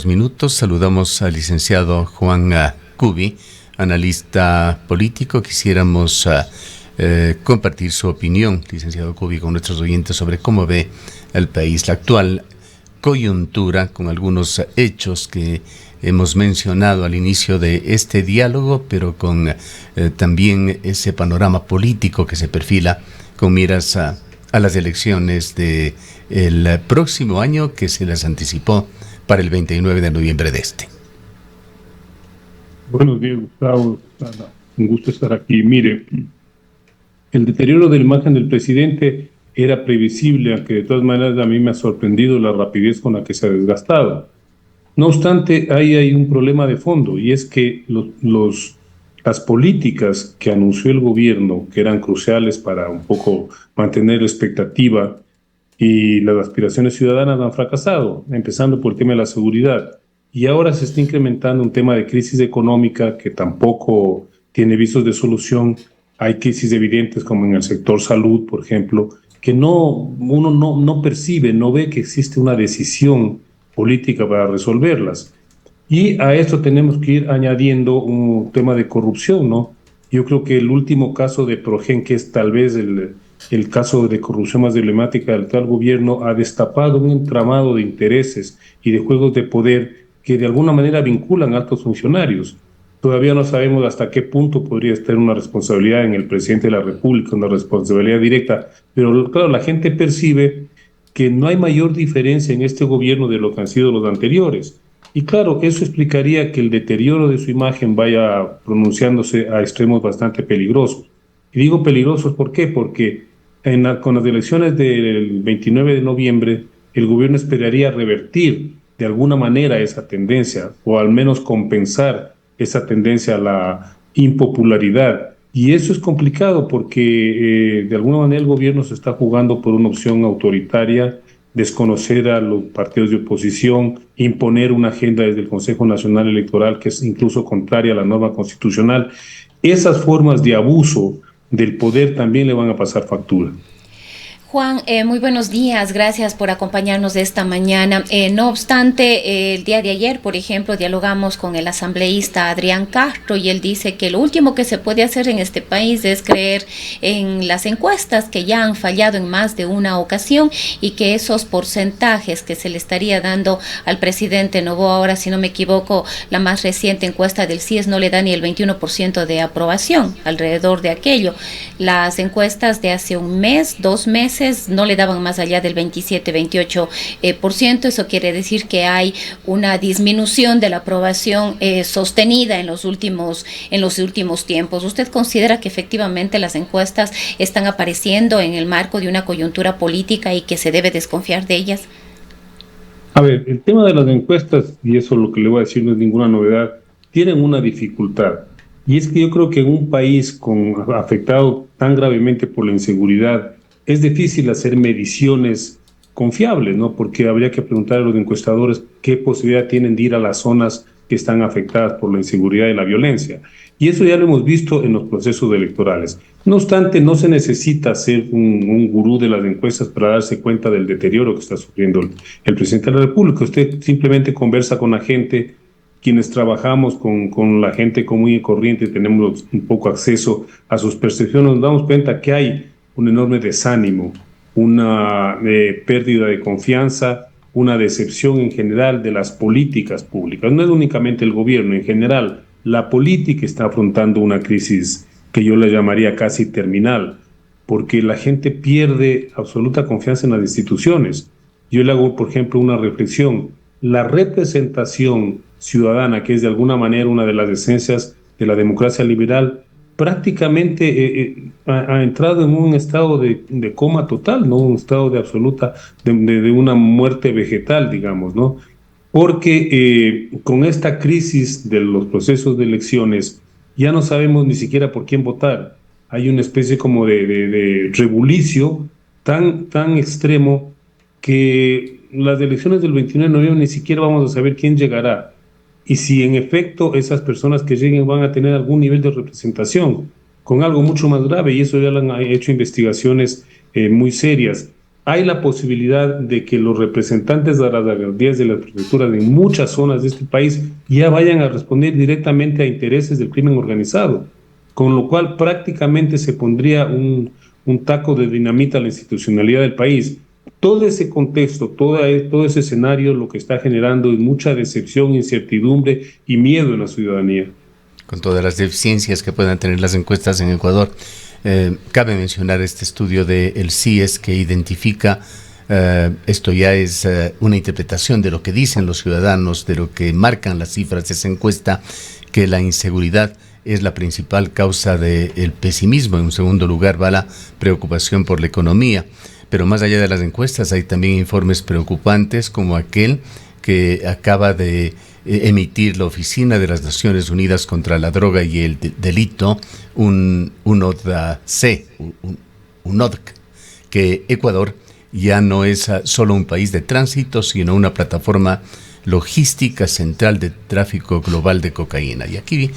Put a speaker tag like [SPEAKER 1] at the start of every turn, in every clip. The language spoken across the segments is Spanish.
[SPEAKER 1] minutos. Saludamos al licenciado Juan Cubi, analista político. Quisiéramos compartir su opinión, licenciado Cubi, con nuestros oyentes sobre cómo ve el país, la actual coyuntura, con algunos hechos que hemos mencionado al inicio de este diálogo, pero con también ese panorama político que se perfila con miras a las elecciones de el próximo año, que se las anticipó para el 29 de noviembre de este.
[SPEAKER 2] Buenos días, Gustavo. Un gusto estar aquí. Mire, el deterioro de la imagen del presidente era previsible, aunque de todas maneras a mí me ha sorprendido la rapidez con la que se ha desgastado. No obstante, ahí hay un problema de fondo, y es que las políticas que anunció el gobierno, que eran cruciales para un poco mantener la expectativa y las aspiraciones ciudadanas, han fracasado, empezando por el tema de la seguridad. Y ahora se está incrementando un tema de crisis económica que tampoco tiene visos de solución. Hay crisis evidentes como en el sector salud, por ejemplo, que uno no percibe, no ve que existe una decisión política para resolverlas. Y a esto tenemos que ir añadiendo un tema de corrupción, ¿no? Yo creo que el último caso de Progen, que es tal vez el caso de corrupción más emblemática del actual gobierno, ha destapado un entramado de intereses y de juegos de poder que de alguna manera vinculan a altos funcionarios. Todavía no sabemos hasta qué punto podría estar una responsabilidad en el presidente de la República, una responsabilidad directa, pero claro, la gente percibe que no hay mayor diferencia en este gobierno de lo que han sido los anteriores. Y claro, eso explicaría que el deterioro de su imagen vaya pronunciándose a extremos bastante peligrosos. Y digo peligrosos, ¿por qué? Porque con las elecciones del 29 de noviembre, el gobierno esperaría revertir de alguna manera esa tendencia, o al menos compensar esa tendencia a la impopularidad. Y eso es complicado porque de alguna manera el gobierno se está jugando por una opción autoritaria, desconocer a los partidos de oposición, imponer una agenda desde el Consejo Nacional Electoral que es incluso contraria a la norma constitucional. Esas formas de abuso del poder también le van a pasar factura.
[SPEAKER 3] Juan, muy buenos días, gracias por acompañarnos esta mañana. No obstante, el día de ayer, por ejemplo, dialogamos con el asambleísta Adrián Castro y él dice que lo último que se puede hacer en este país es creer en las encuestas que ya han fallado en más de una ocasión y que esos porcentajes que se le estaría dando al presidente Noboa, ahora si no me equivoco, la más reciente encuesta del CIES no le da ni el 21% de aprobación alrededor de aquello. Las encuestas de hace un mes, 2 meses, no le daban más allá del 27-28%. Eso quiere decir que hay una disminución de la aprobación sostenida en los últimos tiempos. ¿Usted considera que efectivamente las encuestas están apareciendo en el marco de una coyuntura política y que se debe desconfiar de ellas?
[SPEAKER 2] A ver, el tema de las encuestas, y eso lo que le voy a decir no es ninguna novedad, tienen una dificultad. Y es que yo creo que en un país afectado tan gravemente por la inseguridad, es difícil hacer mediciones confiables, ¿no? Porque habría que preguntar a los encuestadores qué posibilidad tienen de ir a las zonas que están afectadas por la inseguridad y la violencia. Y eso ya lo hemos visto en los procesos electorales. No obstante, no se necesita ser un gurú de las encuestas para darse cuenta del deterioro que está sufriendo el presidente de la República. Usted simplemente conversa con la gente, quienes trabajamos con la gente común y corriente, tenemos un poco acceso a sus percepciones, nos damos cuenta que hay un enorme desánimo, una pérdida de confianza, una decepción en general de las políticas públicas. No es únicamente el gobierno, en general, la política está afrontando una crisis que yo la llamaría casi terminal, porque la gente pierde absoluta confianza en las instituciones. Yo le hago, por ejemplo, una reflexión. La representación ciudadana, que es de alguna manera una de las esencias de la democracia liberal, prácticamente ha entrado en un estado de coma total, ¿no? Un estado de absoluta, de una muerte vegetal, digamos, ¿no? Porque con esta crisis de los procesos de elecciones ya no sabemos ni siquiera por quién votar. Hay una especie como de rebulicio tan extremo que las elecciones del 29 de noviembre ni siquiera vamos a saber quién llegará. Y si en efecto esas personas que lleguen van a tener algún nivel de representación, con algo mucho más grave, y eso ya lo han hecho investigaciones muy serias. hay la posibilidad de que los representantes de las alcaldías de las prefecturas en muchas zonas de este país ya vayan a responder directamente a intereses del crimen organizado, con lo cual prácticamente se pondría un taco de dinamita a la institucionalidad del país. Todo ese contexto, todo ese escenario lo que está generando es mucha decepción, incertidumbre y miedo en la ciudadanía.
[SPEAKER 1] Con todas las deficiencias que puedan tener las encuestas en Ecuador, cabe mencionar este estudio del CIES que identifica, esto ya es una interpretación de lo que dicen los ciudadanos, de lo que marcan las cifras de esa encuesta, que la inseguridad es la principal causa del pesimismo. En un segundo lugar va la preocupación por la economía. Pero más allá de las encuestas hay también informes preocupantes como aquel que acaba de emitir la Oficina de las Naciones Unidas contra la Droga y el Delito, UNODC, que Ecuador ya no es solo un país de tránsito, sino una plataforma logística central de tráfico global de cocaína. Y aquí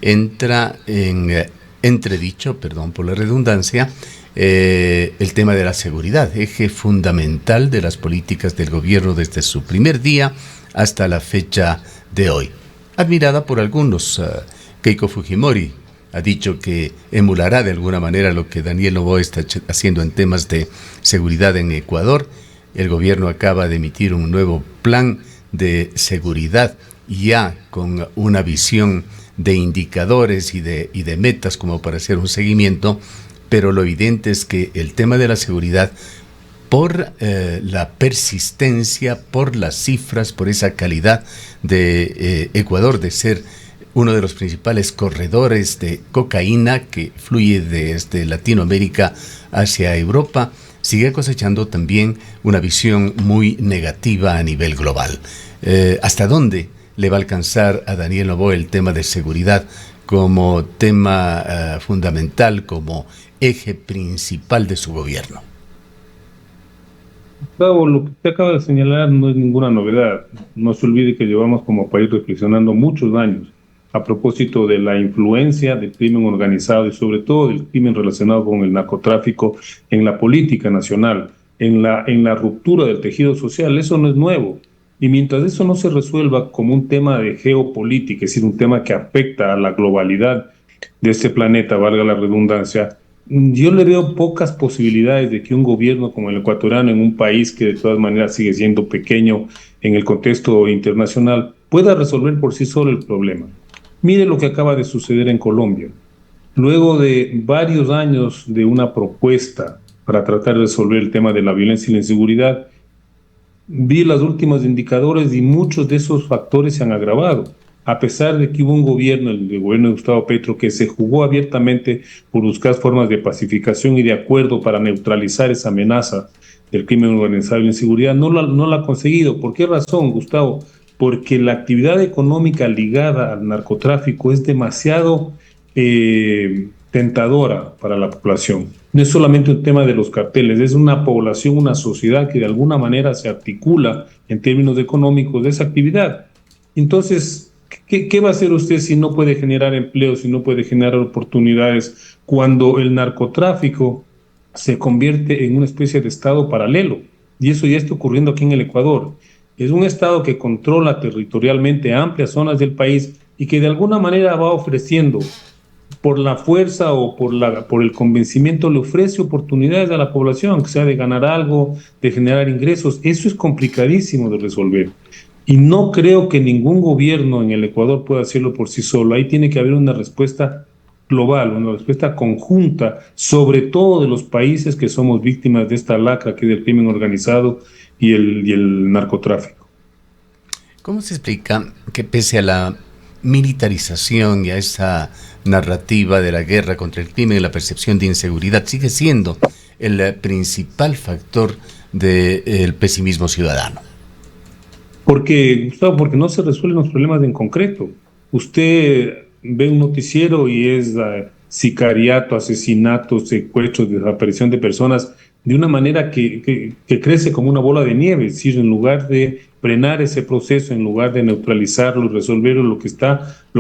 [SPEAKER 1] entra en entredicho, perdón por la redundancia, el tema de la seguridad, eje fundamental de las políticas del gobierno desde su primer día hasta la fecha de hoy. Admirada por algunos, Keiko Fujimori ha dicho que emulará de alguna manera lo que Daniel Noboa está haciendo en temas de seguridad en Ecuador. El gobierno acaba de emitir un nuevo plan de seguridad ya con una visión de indicadores y de metas como para hacer un seguimiento, pero lo evidente es que el tema de la seguridad, por la persistencia, por las cifras, por esa calidad de Ecuador de ser uno de los principales corredores de cocaína que fluye desde Latinoamérica hacia Europa, sigue cosechando también una visión muy negativa a nivel global. ¿Hasta dónde le va a alcanzar a Daniel Noboa el tema de seguridad como tema fundamental, como eje principal de su gobierno?
[SPEAKER 2] Gustavo, lo que usted acaba de señalar no es ninguna novedad. No se olvide que llevamos como país reflexionando muchos años a propósito de la influencia del crimen organizado y sobre todo del crimen relacionado con el narcotráfico en la política nacional, en la ruptura del tejido social. Eso no es nuevo. Y mientras eso no se resuelva como un tema de geopolítica, es decir, un tema que afecta a la globalidad de este planeta, valga la redundancia, yo le veo pocas posibilidades de que un gobierno como el ecuatoriano, en un país que de todas maneras sigue siendo pequeño en el contexto internacional, pueda resolver por sí solo el problema. Mire lo que acaba de suceder en Colombia. Luego de varios años de una propuesta para tratar de resolver el tema de la violencia y la inseguridad, vi los últimos indicadores y muchos de esos factores se han agravado. A pesar de que hubo un gobierno, el gobierno de Gustavo Petro, que se jugó abiertamente por buscar formas de pacificación y de acuerdo para neutralizar esa amenaza del crimen organizado y la inseguridad, no la ha conseguido. ¿Por qué razón, Gustavo? Porque la actividad económica ligada al narcotráfico es demasiado tentadora para la población. No es solamente un tema de los carteles, es una población, una sociedad que de alguna manera se articula en términos económicos de esa actividad. Entonces, ¿qué va a hacer usted si no puede generar empleo, si no puede generar oportunidades, cuando el narcotráfico se convierte en una especie de estado paralelo? Y eso ya está ocurriendo aquí en el Ecuador. Es un estado que controla territorialmente amplias zonas del país y que de alguna manera va ofreciendo, por la fuerza o por el convencimiento, le ofrece oportunidades a la población, que sea de ganar algo, de generar ingresos. Eso es complicadísimo de resolver. Y no creo que ningún gobierno en el Ecuador pueda hacerlo por sí solo. Ahí tiene que haber una respuesta global, una respuesta conjunta, sobre todo de los países que somos víctimas de esta lacra que es el crimen organizado y el narcotráfico.
[SPEAKER 1] ¿Cómo se explica que pese a la militarización y a esa narrativa de la guerra contra el crimen y la percepción de inseguridad sigue siendo el principal factor del pesimismo ciudadano?
[SPEAKER 2] Gustavo, porque no se resuelven los problemas en concreto. Usted ve un noticiero y es sicariato, asesinatos, secuestros, desaparición de personas de una manera que crece como una bola de nieve. Es decir, en lugar de frenar ese proceso, en lugar de neutralizarlo y resolverlo, lo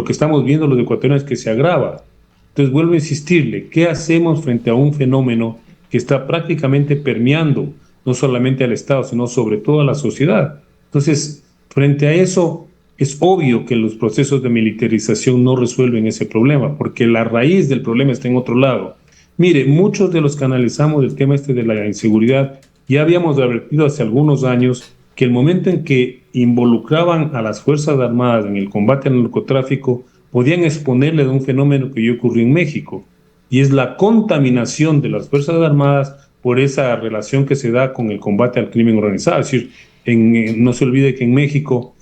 [SPEAKER 2] que estamos viendo los ecuatorianos es que se agrava. Entonces vuelvo a insistirle, ¿qué hacemos frente a un fenómeno que está prácticamente permeando no solamente al Estado, sino sobre todo a la sociedad. Entonces, frente a eso, es obvio que los procesos de militarización no resuelven ese problema, porque la raíz del problema está en otro lado. Mire, muchos de los que analizamos el tema de la inseguridad, ya habíamos advertido hace algunos años que el momento en que involucraban a las Fuerzas Armadas en el combate al narcotráfico, podían exponerle de un fenómeno que ya ocurrió en México, y es la contaminación de las Fuerzas Armadas por esa relación que se da con el combate al crimen organizado. Es decir, no se olvide que en México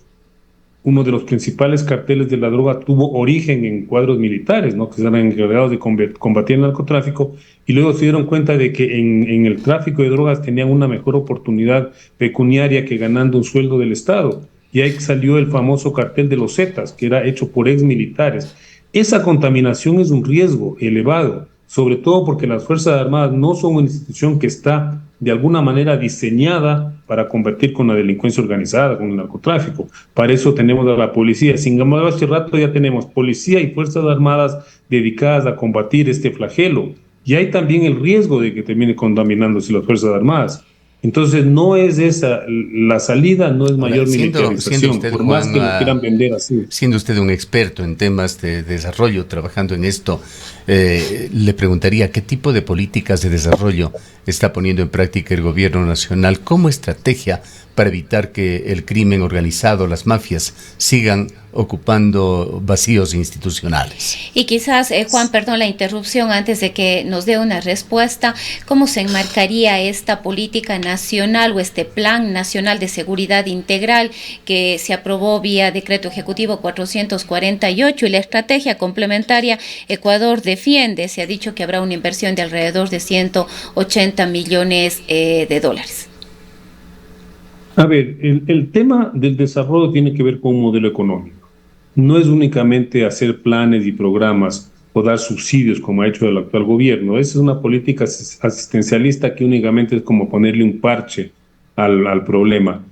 [SPEAKER 2] uno de los principales carteles de la droga tuvo origen en cuadros militares, ¿no?, que eran encargados de combatir el narcotráfico, y luego se dieron cuenta de que en el tráfico de drogas tenían una mejor oportunidad pecuniaria que ganando un sueldo del Estado. Y ahí salió el famoso cartel de los Zetas, que era hecho por ex militares. Esa contaminación es un riesgo elevado, sobre todo porque las Fuerzas Armadas no son una institución que está de alguna manera diseñada para combatir con la delincuencia organizada, con el narcotráfico. Para eso tenemos a la policía. Sin embargo, hace rato ya tenemos policía y Fuerzas Armadas dedicadas a combatir este flagelo. Y hay también el riesgo de que termine contaminándose las Fuerzas Armadas. Entonces, no es esa, la salida no es mayor militarización,
[SPEAKER 1] usted,
[SPEAKER 2] por más
[SPEAKER 1] Juan,
[SPEAKER 2] que lo quieran vender así.
[SPEAKER 1] Siendo usted un experto en temas de desarrollo, trabajando en esto, le preguntaría qué tipo de políticas de desarrollo está poniendo en práctica el gobierno nacional como estrategia para evitar que el crimen organizado, las mafias, sigan ocupando vacíos institucionales.
[SPEAKER 3] Y quizás, Juan, perdón la interrupción, antes de que nos dé una respuesta, ¿cómo se enmarcaría esta política nacional o este Plan Nacional de Seguridad Integral que se aprobó vía Decreto Ejecutivo 448 y la estrategia complementaria Ecuador Defiende? Se ha dicho que habrá una inversión de alrededor de 180 millones de dólares.
[SPEAKER 2] A ver, el tema del desarrollo tiene que ver con un modelo económico. No es únicamente hacer planes y programas o dar subsidios como ha hecho el actual gobierno. Esa es una política asistencialista que únicamente es como ponerle un parche al problema.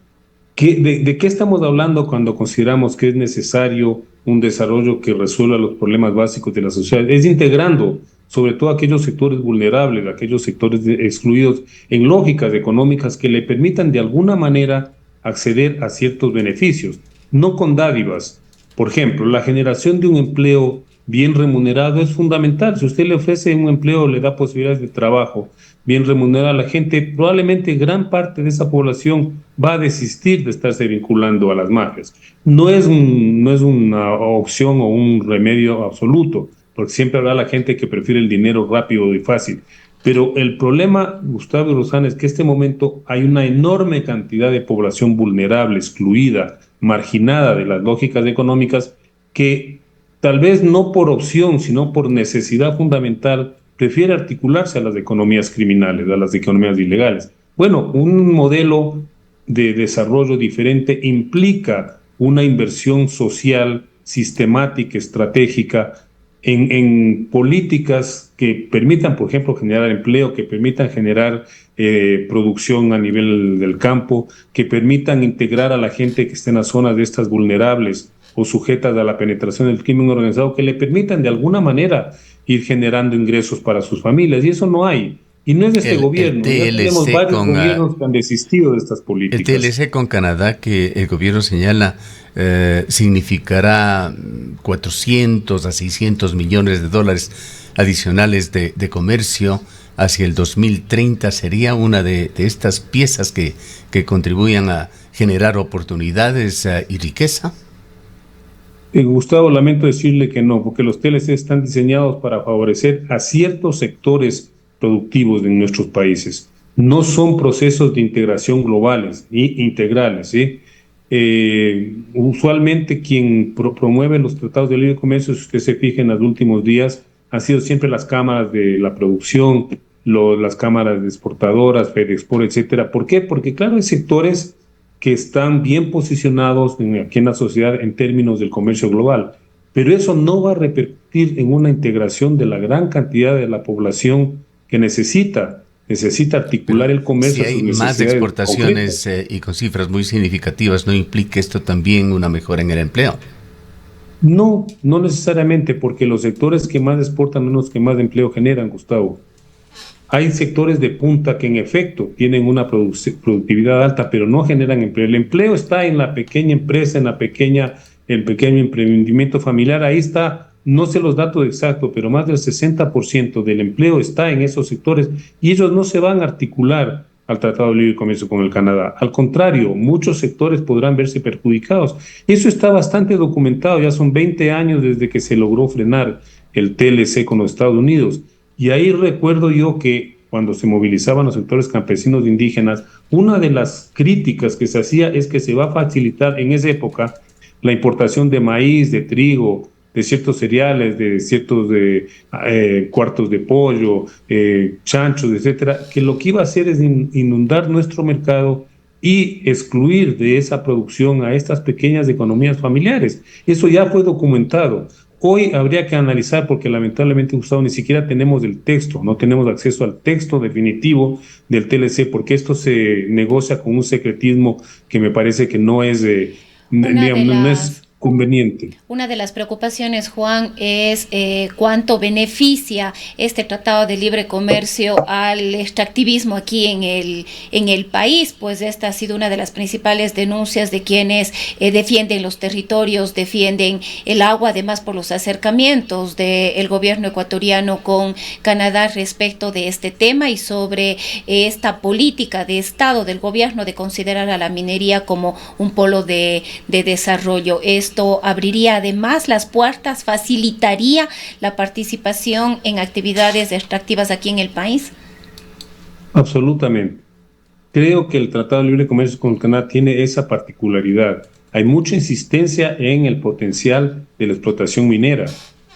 [SPEAKER 2] ¿De qué estamos hablando cuando consideramos que es necesario un desarrollo que resuelva los problemas básicos de la sociedad? Es integrando sobre todo aquellos sectores vulnerables, aquellos sectores excluidos en lógicas económicas que le permitan de alguna manera acceder a ciertos beneficios, no con dádivas. Por ejemplo, la generación de un empleo bien remunerado es fundamental. Si usted le ofrece un empleo, le da posibilidades de trabajo bien remunerado a la gente, probablemente gran parte de esa población va a desistir de estarse vinculando a las mafias. No es una opción o un remedio absoluto, porque siempre habrá la gente que prefiere el dinero rápido y fácil. Pero el problema, Gustavo y Rosana, es que en este momento hay una enorme cantidad de población vulnerable, excluida, marginada de las lógicas económicas, que tal vez no por opción, sino por necesidad fundamental, prefiere articularse a las economías criminales, a las economías ilegales. Bueno, un modelo de desarrollo diferente implica una inversión social, sistemática, estratégica, en políticas que permitan, por ejemplo, generar empleo, que permitan generar producción a nivel del campo, que permitan integrar a la gente que esté en las zonas de estas vulnerables o sujetas a la penetración del crimen organizado, que le permitan de alguna manera ir generando ingresos para sus familias. Y eso no hay. Y no es de este gobierno. Ya tenemos varios gobiernos que han desistido de estas políticas.
[SPEAKER 1] El TLC con Canadá, que el gobierno señala, significará 400 a 600 millones de dólares adicionales de comercio hacia el 2030. ¿Sería una de estas piezas que contribuyan a generar oportunidades y riqueza?
[SPEAKER 2] Gustavo, lamento decirle que no, porque los TLC están diseñados para favorecer a ciertos sectores productivos de nuestros países. No son procesos de integración globales ni integrales, ¿sí? Usualmente quien promueve los tratados de libre comercio, si usted se fija en los últimos días, han sido siempre las cámaras de la producción, las cámaras de exportadoras, FedExport, etcétera. ¿Por qué? Porque claro, hay sectores que están bien posicionados aquí en la sociedad en términos del comercio global, pero eso no va a repercutir en una integración de la gran cantidad de la población que necesita articular el comercio.
[SPEAKER 1] Si hay más exportaciones y con cifras muy significativas, ¿no implica esto también una mejora en el empleo?
[SPEAKER 2] No, no necesariamente, porque los sectores que más exportan son los que más empleo generan, Gustavo. Hay sectores de punta que en efecto tienen una productividad alta, pero no generan empleo. El empleo está en la pequeña empresa, el pequeño emprendimiento familiar. Ahí está, no sé los datos exactos, pero más del 60% del empleo está en esos sectores y ellos no se van a articular al Tratado de Libre Comercio con el Canadá. Al contrario, muchos sectores podrán verse perjudicados. Eso está bastante documentado, ya son 20 años desde que se logró frenar el TLC con los Estados Unidos. Y ahí recuerdo yo que cuando se movilizaban los sectores campesinos indígenas, una de las críticas que se hacía es que se va a facilitar en esa época la importación de maíz, de trigo, de ciertos cereales, de ciertos cuartos de pollo, chanchos, etcétera, que lo que iba a hacer es inundar nuestro mercado y excluir de esa producción a estas pequeñas economías familiares. Eso ya fue documentado. Hoy habría que analizar, porque lamentablemente, Gustavo, ni siquiera tenemos el texto, no tenemos acceso al texto definitivo del TLC, porque esto se negocia con un secretismo que me parece que no es, no es conveniente.
[SPEAKER 3] Una de las preocupaciones, Juan, es cuánto beneficia este Tratado de Libre Comercio al extractivismo aquí en el país, pues esta ha sido una de las principales denuncias de quienes defienden los territorios, defienden el agua, además por los acercamientos del gobierno ecuatoriano con Canadá respecto de este tema y sobre esta política de Estado del gobierno de considerar a la minería como un polo de desarrollo. Esto abriría además las puertas, facilitaría la participación en actividades extractivas aquí en el país.
[SPEAKER 2] Absolutamente. Creo que el Tratado de Libre Comercio con Canadá tiene esa particularidad. Hay mucha insistencia en el potencial de la explotación minera.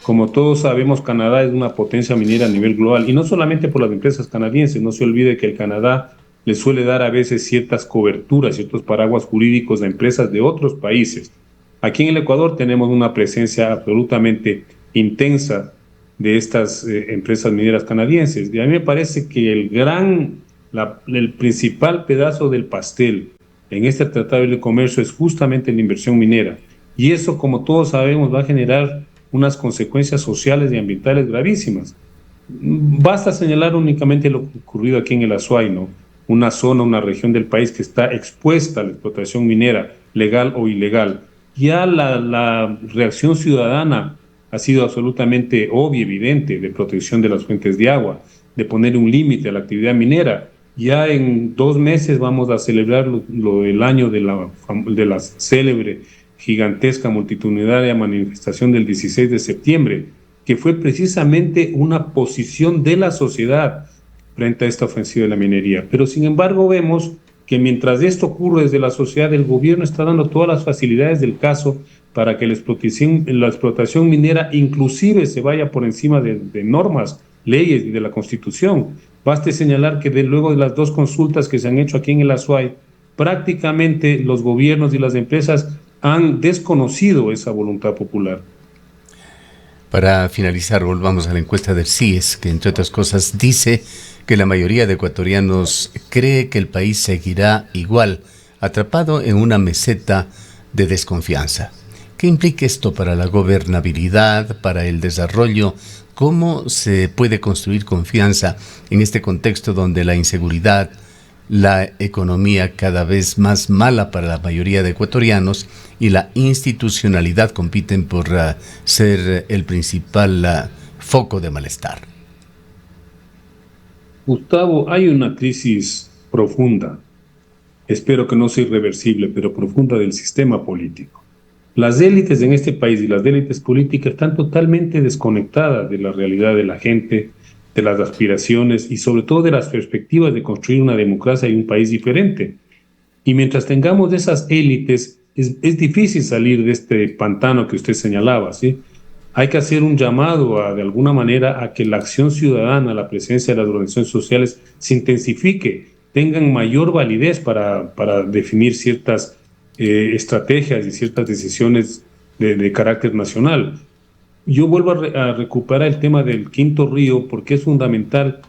[SPEAKER 2] Como todos sabemos, Canadá es una potencia minera a nivel global, y no solamente por las empresas canadienses. No se olvide que el Canadá le suele dar a veces ciertas coberturas, ciertos paraguas jurídicos a empresas de otros países. Aquí en el Ecuador tenemos una presencia absolutamente intensa de estas empresas mineras canadienses. Y a mí me parece que el principal pedazo del pastel en este Tratado de Comercio es justamente la inversión minera. Y eso, como todos sabemos, va a generar unas consecuencias sociales y ambientales gravísimas. Basta señalar únicamente lo ocurrido aquí en el Azuay, ¿no? Una zona, una región del país que está expuesta a la explotación minera, legal o ilegal. Ya la reacción ciudadana ha sido absolutamente obvia, evidente, de protección de las fuentes de agua, de poner un límite a la actividad minera. Ya en 2 meses vamos a celebrar el año de la célebre, gigantesca, multitudinaria manifestación del 16 de septiembre, que fue precisamente una posición de la sociedad frente a esta ofensiva de la minería. Pero sin embargo vemos que mientras esto ocurre desde la sociedad, el gobierno está dando todas las facilidades del caso para que la explotación minera inclusive se vaya por encima de normas, leyes y de la Constitución. Baste señalar que luego de las 2 consultas que se han hecho aquí en el Azuay, prácticamente los gobiernos y las empresas han desconocido esa voluntad popular.
[SPEAKER 1] Para finalizar, volvamos a la encuesta del CIES, que entre otras cosas dice que la mayoría de ecuatorianos cree que el país seguirá igual, atrapado en una meseta de desconfianza. ¿Qué implica esto para la gobernabilidad, para el desarrollo? ¿Cómo se puede construir confianza en este contexto donde la inseguridad, la economía cada vez más mala para la mayoría de ecuatorianos y la institucionalidad compiten por ser el principal foco de malestar?
[SPEAKER 2] Gustavo, hay una crisis profunda, espero que no sea irreversible, pero profunda del sistema político. Las élites en este país y las élites políticas están totalmente desconectadas de la realidad de la gente, de las aspiraciones y sobre todo de las perspectivas de construir una democracia y un país diferente. Y mientras tengamos esas élites, es difícil salir de este pantano que usted señalaba, ¿sí? Hay que hacer un llamado de alguna manera a que la acción ciudadana, la presencia de las organizaciones sociales se intensifique, tengan mayor validez para definir ciertas estrategias y ciertas decisiones de carácter nacional. Yo vuelvo a recuperar el tema del Quinto Río porque es fundamental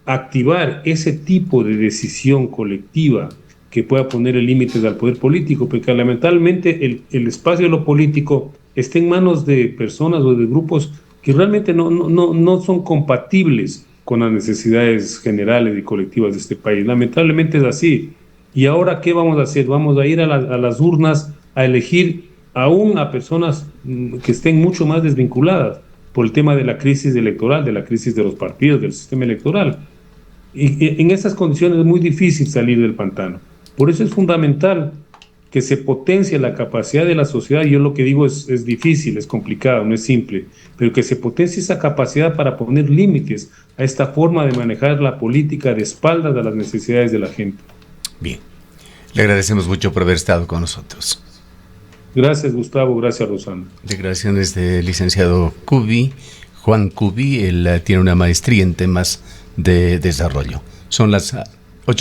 [SPEAKER 2] activar ese tipo de decisión colectiva que pueda poner límites al poder político, porque lamentablemente el espacio de lo político está en manos de personas o de grupos que realmente no son compatibles con las necesidades generales y colectivas de este país. Lamentablemente es así. ¿Y ahora qué vamos a hacer? Vamos a ir a las urnas a elegir aún a personas que estén mucho más desvinculadas por el tema de la crisis electoral, de la crisis de los partidos, del sistema electoral. Y en esas condiciones es muy difícil salir del pantano. Por eso es fundamental que se potencie la capacidad de la sociedad. Yo lo que digo es difícil, es complicado, no es simple, pero que se potencie esa capacidad para poner límites a esta forma de manejar la política de espaldas a las necesidades de la gente.
[SPEAKER 1] Bien, le agradecemos mucho por haber estado con nosotros.
[SPEAKER 2] Gracias, Gustavo, gracias, Rosana.
[SPEAKER 1] Declaraciones del licenciado Cubi, Juan Cubi. Él tiene una maestría en temas de desarrollo. Son las